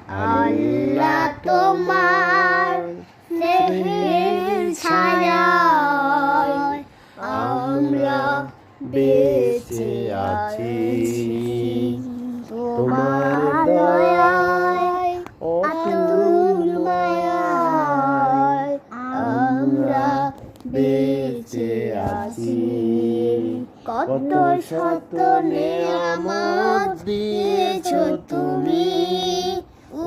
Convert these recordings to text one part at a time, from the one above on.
আল্লাহ তোমার স্নেহের ছায়ায় আমরা বেঁচে আছি। তোমার দয়ায় অতুল মায়ায় আমরা বেঁচে আছি। কত শত নেয়ামত দিয়েছো তুমি,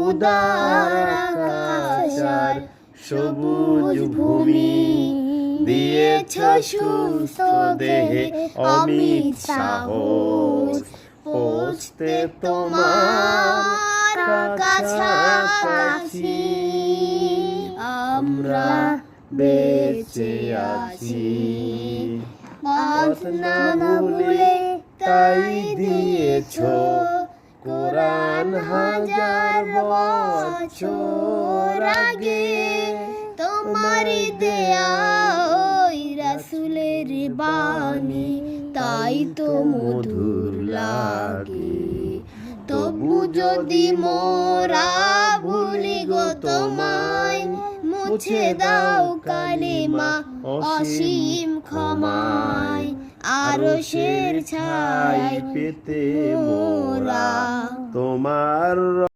উদার আকাশ আর সবুজ ভূমি, দিয়েছো সুস্থ দেহে অমিত সাহস, পৌঁছতে তোমার কাছাকাছি আমরা বেঁচে আছি। পথ না ভুলে তাই দিয়েছো কোরআন হাজার বছর আগে, তোমারই দেয়া ওই রাসূলের বাণী তাই তো মধুর লাগে। তবু যদি মোরা ভুলি গো তোমায়, মুছে দাও কালিমা অসীম ক্ষমায়। আরশের ছায় পেতে মোরা তোমার